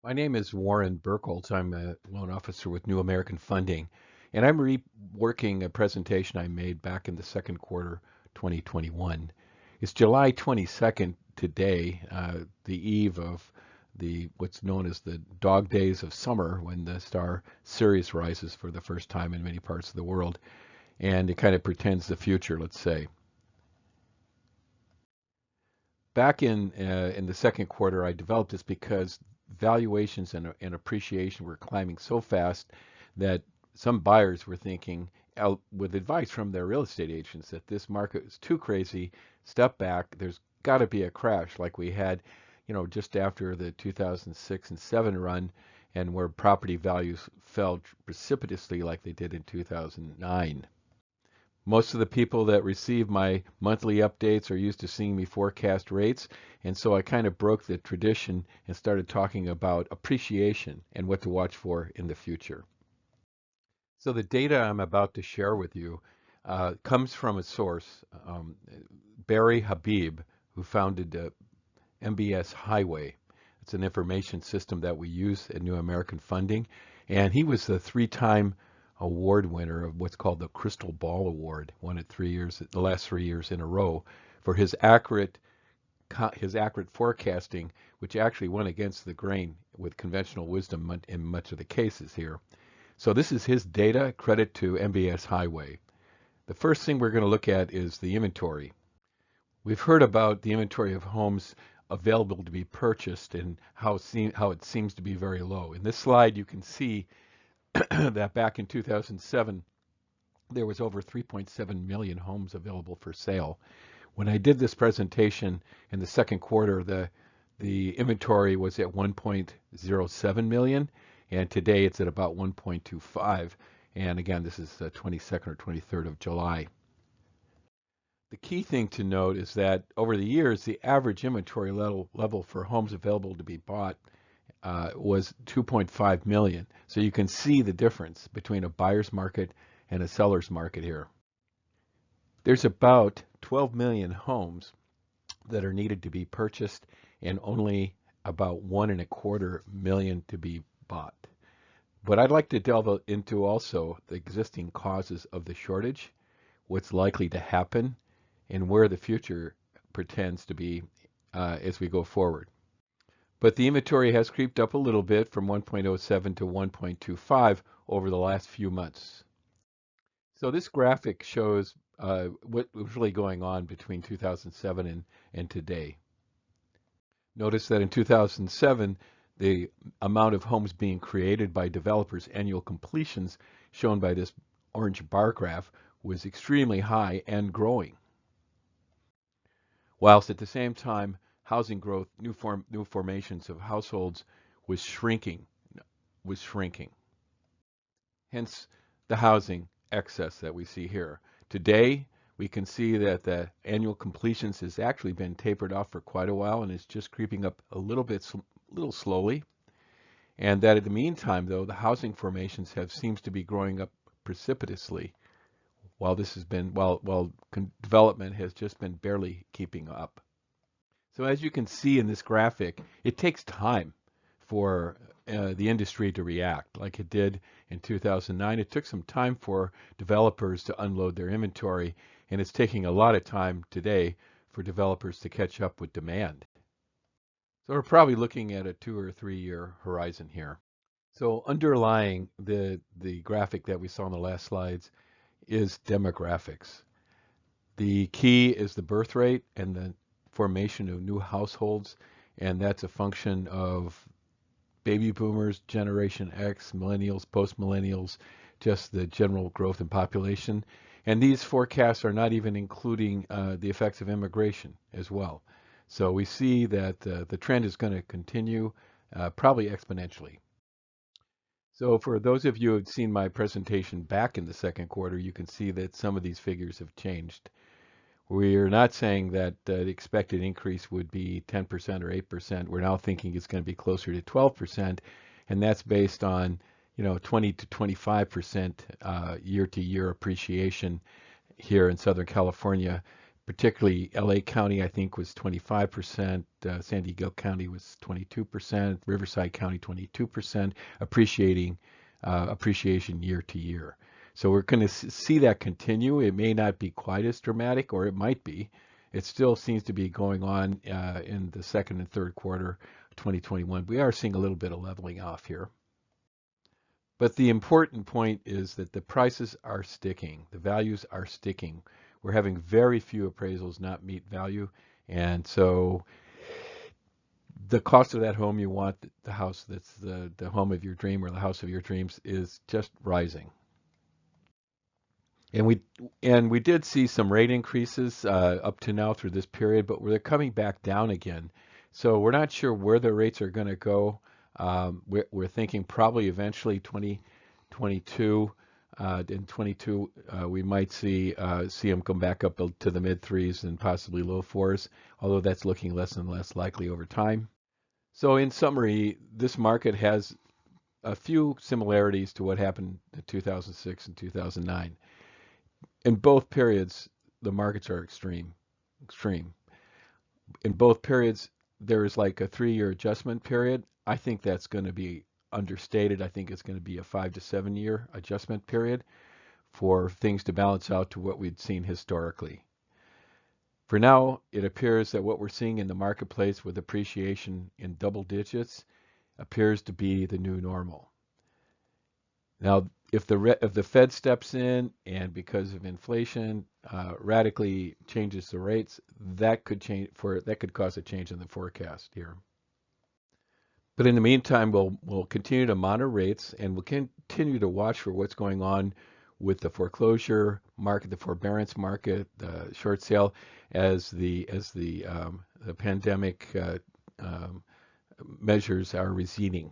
My name is Warren Burkholz. I'm a loan officer with New American Funding, and I'm reworking a presentation I made back in the second quarter 2021. It's July 22nd today, the eve of the what's known as the dog days of summer, when the star Sirius rises for the first time in many parts of the world, and it kind of pretends the future, let's say. Back in the second quarter, I developed this because valuations and appreciation were climbing so fast that some buyers were thinking, with advice from their real estate agents, that this market is too crazy. Step back. There's got to be a crash like we had, just after the 2006 and 7 run, and where property values fell precipitously like they did in 2009. Most of the people that receive my monthly updates are used to seeing me forecast rates, and so I kind of broke the tradition and started talking about appreciation and what to watch for in the future. So the data I'm about to share with you comes from a source, Barry Habib, who founded MBS Highway. It's an information system that we use at New American Funding, and he was the three-time award winner of what's called the Crystal Ball Award, won it the last 3 years in a row, for his accurate forecasting, which actually went against the grain with conventional wisdom in much of the cases here. So this is his data, credit to MBS Highway. The first thing we're going to look at is the inventory. We've heard about the inventory of homes available to be purchased and how it seems to be very low. In this slide, you can see that back in 2007, there was over 3.7 million homes available for sale. When I did this presentation in the second quarter, the inventory was at 1.07 million, and today it's at about 1.25. And again, this is the 22nd or 23rd of July. The key thing to note is that over the years, the average inventory level for homes available to be bought was 2.5 million. So you can see the difference between a buyer's market and a seller's market here. There's about 12 million homes that are needed to be purchased and only about 1.25 million to be bought. But I'd like to delve into also the existing causes of the shortage, what's likely to happen, and where the future pretends to be as we go forward. But the inventory has creeped up a little bit from 1.07 to 1.25 over the last few months. So this graphic shows what was really going on between 2007 and today. Notice that in 2007, the amount of homes being created by developers' annual completions, shown by this orange bar graph, was extremely high and growing. Whilst at the same time, housing growth, new formations of households was shrinking. Hence the housing excess that we see here. Today, we can see that the annual completions has actually been tapered off for quite a while and is just creeping up a little slowly. And that in the meantime, though, the housing formations seems to be growing up precipitously, while development has just been barely keeping up. So as you can see in this graphic, it takes time for the industry to react like it did in 2009. It took some time for developers to unload their inventory, and it's taking a lot of time today for developers to catch up with demand. So we're probably looking at a 2 or 3 year horizon here. So underlying the graphic that we saw in the last slides is demographics. The key is the birth rate and the formation of new households, and that's a function of baby boomers, Generation X, millennials, post-millennials, just the general growth in population. And these forecasts are not even including the effects of immigration as well. So we see that the trend is going to continue probably exponentially. So for those of you who have seen my presentation back in the second quarter, you can see that some of these figures have changed. We're not saying that the expected increase would be 10% or 8%. We're now thinking it's going to be closer to 12%, and that's based on 20 to 25% year-to-year appreciation here in Southern California, particularly LA County, I think, was 25%, San Diego County was 22%, Riverside County 22%, appreciation year to year. So we're going to see that continue. It may not be quite as dramatic, or it might be. It still seems to be going on in the second and third quarter of 2021. We are seeing a little bit of leveling off here. But the important point is that the prices are sticking. The values are sticking. We're having very few appraisals not meet value. And so the cost of that home you want, the house that's the home of your dream or the house of your dreams, is just rising. And we did see some rate increases up to now through this period, but they're coming back down again. So we're not sure where the rates are going to go. We're thinking probably eventually 2022. In 22, we might see them come back up to the mid threes and possibly low fours, although that's looking less and less likely over time. So in summary, this market has a few similarities to what happened in 2006 and 2009. In both periods, the markets are extreme. In both periods, there is like a 3-year adjustment period. I think that's going to be understated. I think it's going to be a 5 to 7 year adjustment period for things to balance out to what we'd seen historically. For now, it appears that what we're seeing in the marketplace with appreciation in double digits appears to be the new normal. Now, if the Fed steps in and because of inflation radically changes the rates, that could cause a change in the forecast here. But in the meantime, we'll continue to monitor rates, and we'll continue to watch for what's going on with the foreclosure market, the forbearance market, the short sale, as the pandemic measures are receding.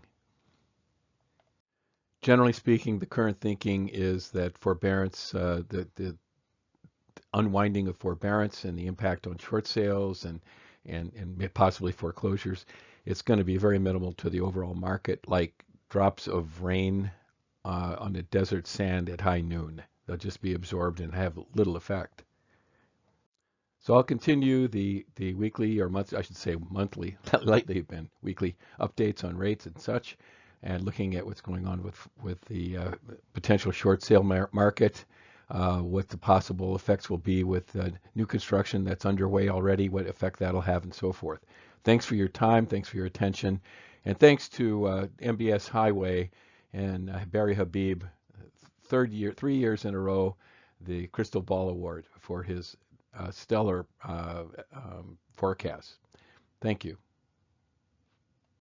Generally speaking, the current thinking is that forbearance, the unwinding of forbearance and the impact on short sales and possibly foreclosures, it's going to be very minimal to the overall market, like drops of rain on the desert sand at high noon. They'll just be absorbed and have little effect. So I'll continue the weekly or monthly, I should say monthly, lately have been weekly updates on rates and such, and looking at what's going on with the potential short sale market, what the possible effects will be with new construction that's underway already, what effect that'll have, and so forth. Thanks for your time, thanks for your attention, and thanks to MBS Highway and Barry Habib, 3 years in a row, the Crystal Ball Award for his stellar forecast. Thank you.